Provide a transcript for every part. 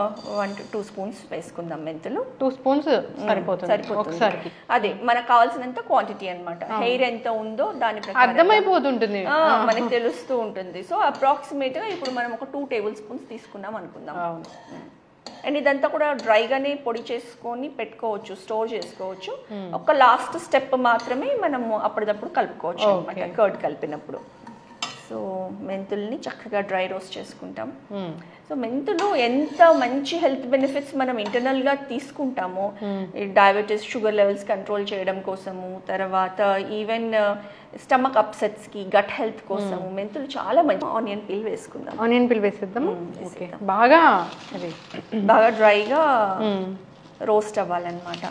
1 to 2 spoons వేసుకుందాం మెంతులు. 2 spoons సరిపోతుంది ఒకసారికి. అదే మనకు కావాల్సినంత క్వాంటిటీ అన్నమాట. హెయిర్ ఎంత ఉందో దాని ప్రకారం అర్థమైపోతుంటుంది, మనకు తెలుస్తూ ఉంటుంది. సో అప్రాక్సిమేట్ గా ఇప్పుడు మనం ఒక 2 టేబుల్ స్పూన్స్ తీసుకున్నాం అనుకుందాం. అండ్ ఇదంతా కూడా డ్రైగానే పొడి చేసుకొని పెట్టుకోవచ్చు, స్టోర్ చేసుకోవచ్చు. ఒక లాస్ట్ స్టెప్ మాత్రమే మనము అప్పటిదప్పుడు కలుపుకోవచ్చు అనమాట, కర్డ్ కలిపినప్పుడు. సో మెంతుల్ని చక్కగా డ్రై రోస్ట్ చేసుకుంటాం. సో మెంతులు ఎంత మంచి హెల్త్ బెనిఫిట్స్ మనం ఇంటర్నల్గా తీసుకుంటామో, డయాబెటీస్ షుగర్ లెవెల్స్ కంట్రోల్ చేయడం కోసము, తర్వాత ఈవెన్ స్టమక్ అప్సెట్స్కి, గట్ హెల్త్ కోసము మెంతులు చాలా మంచి. ఆనియన్ పీల్ వేసుకుందాం. ఆనియన్ పీల్ వేసేద్దాం. బాగా బాగా డ్రైగా రోస్ట్ అవ్వాలన్నమాట.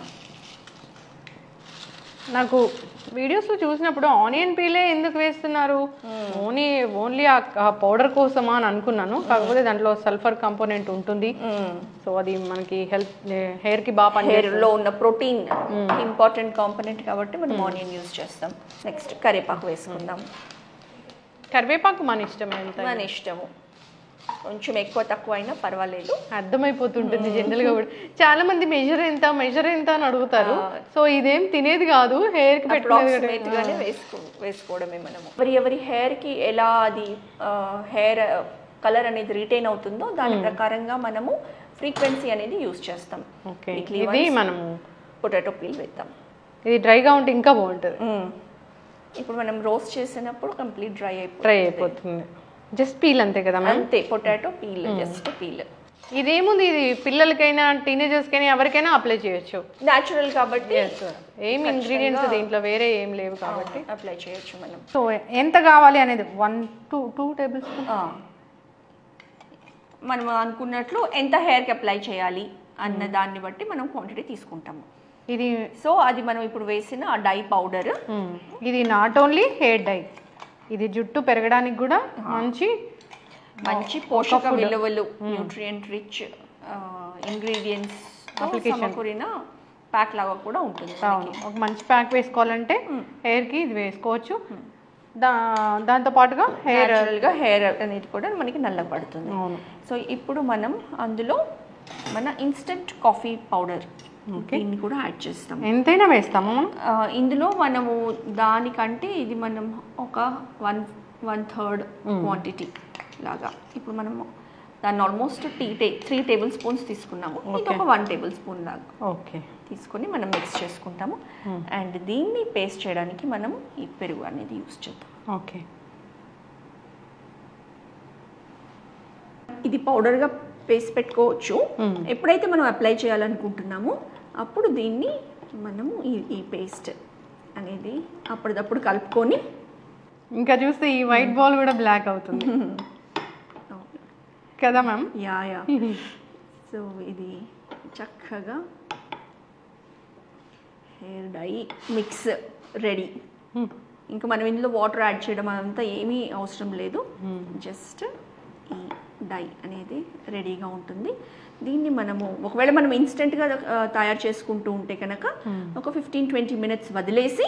నాకు వీడియోస్లో చూసినప్పుడు ఆనియన్ పీలే ఎందుకు వేస్తున్నారు, ఓన్లీ ఆ పౌడర్ కోసమా అని అనుకున్నాను. కాకపోతే దాంట్లో సల్ఫర్ కంపోనెంట్ ఉంటుంది. సో అది మనకి హెయిర్ కి బాగా హెయిర్ లో ఉన్న ప్రోటీన్ ఇంపార్టెంట్ కాంపోనెంట్ కాబట్టి మనం ఆనియన్ యూజ్ చేస్తాం. నెక్స్ట్ కరివేపాకు వేసుకుందాం. కరివేపాకు మన ఇష్టం, మన ఇష్టము. కొంచెం ఎక్కువ తక్కువ అయినా పర్వాలేదు. అర్థమైపోతుంటుంది జనరల్గా కూడా. చాలా మంది మెజర్ ఎంత అని అడుగుతారు. సో ఇదేం తినేది కాదు, హెయిర్ కి పెట్టుకునేగానే వేసుకోవడమే మనము. ఎవరి హెయిర్ కి ఎలా అది హెయిర్ కలర్ అనేది రిటైన్ అవుతుందో దాని ప్రకారంగా మనము ఫ్రీక్వెన్సీ అనేది యూజ్ చేస్తాం. ఇది మనము పొటాటో పీల్ వేద్దాం. ఇది డ్రైగా ఉంటే ఇంకా బాగుంటుంది. ఇప్పుడు మనం రోస్ట్ చేసినప్పుడు కంప్లీట్ డ్రై అయిపోతుంది. జస్ట్ పీల్ అంతే కదా, అంతే. Potato peel, just peel. ఇదేముంది, ఇది పిల్లలకైనా టీనేజర్స్కైనా ఎవరికైనా అప్లై చేయొచ్చు. న్యాచురల్ కాబట్టి ఏం ఇంగ్రీడియంట్స్ దీంట్లో వేరే ఏం లేవు కాబట్టి అప్లై చేయొచ్చు మనం. సో ఎంత కావాలి అనేది 1 to 2 టేబుల్ స్పూన్ మనం అనుకున్నట్లు ఎంత హెయిర్కి అప్లై చేయాలి అన్న దాన్ని బట్టి మనం క్వాంటిటీ తీసుకుంటాము. ఇది సో అది మనం ఇప్పుడు వేసిన ఆ డై పౌడర్. ఇది నాట్ ఓన్లీ హెయిర్ డై, ఇది జుట్టు పెరగడానికి కూడా మంచి పోషక విలువలు, న్యూట్రియంట్ రిచ్ ఇంగ్రీడియంట్స్ సమకూరిన ప్యాక్ లాగా కూడా ఉంటుంది. ఒక మంచి ప్యాక్ వేసుకోవాలంటే హెయిర్ కి ఇది వేసుకోవచ్చు. దాంతో పాటుగా హెయిర్ అనేది కూడా మనకి నల్లబడుతుంది. సో ఇప్పుడు మనం అందులో మన ఇన్స్టెంట్ కాఫీ పౌడర్ దీన్ని కూడా యాడ్ చేస్తాం. ఎంతైనా వేస్తాము ఇందులో. మనము దానికంటే ఇది మనం ఒక 1/3 క్వాంటిటీ లాగా. ఇప్పుడు మనము దాన్ని ఆల్మోస్ట్ 3 టేబుల్ స్పూన్స్ తీసుకున్నాము. ఇది ఒక 1 టేబుల్ స్పూన్ లాగా తీసుకొని మనం మిక్స్ చేసుకుంటాము. అండ్ దీన్ని పేస్ట్ చేయడానికి మనము ఈ పెరుగు అనేది యూజ్ చేద్దాం. ఇది పౌడర్గా పేస్ట్ పెట్టుకోవచ్చు. ఎప్పుడైతే మనం అప్లై చేయాలనుకుంటున్నామో అప్పుడు దీన్ని మనము ఈ పేస్ట్ అనేది అప్పటిదప్పుడు కలుపుకొని. ఇంకా చూస్తే ఈ వైట్ బాల్ కూడా బ్లాక్ అవుతుంది కదా మ్యామ్. యా సో ఇది చక్కగా హెయిర్ డై మిక్స్ రెడీ. ఇంకా మనం ఇందులో వాటర్ యాడ్ చేయడం అదంతా ఏమీ అవసరం లేదు. జస్ట్ ఈ డై అనేది రెడీగా ఉంటుంది. దీన్ని మనము ఒకవేళ మనం ఇన్స్టెంట్గా తయారు చేసుకుంటూ ఉంటే కనుక ఒక 15-20 మినిట్స్ వదిలేసి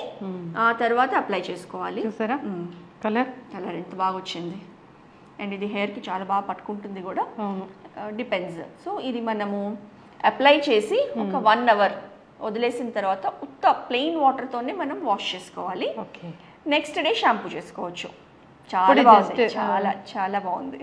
ఆ తర్వాత అప్లై చేసుకోవాలి. చూసారా కలర్ ఎంత బాగా వచ్చింది. అండ్ ఇది హెయిర్కి చాలా బాగా పట్టుకుంటుంది కూడా, డిపెండ్స్. సో ఇది మనము అప్లై చేసి ఒక 1 అవర్ వదిలేసిన తర్వాత ఉత్త ప్లెయిన్ వాటర్తోనే మనం వాష్ చేసుకోవాలి. నెక్స్ట్ డే షాంపూ చేసుకోవచ్చు. చాలా బాగుంది, చాలా బాగుంది.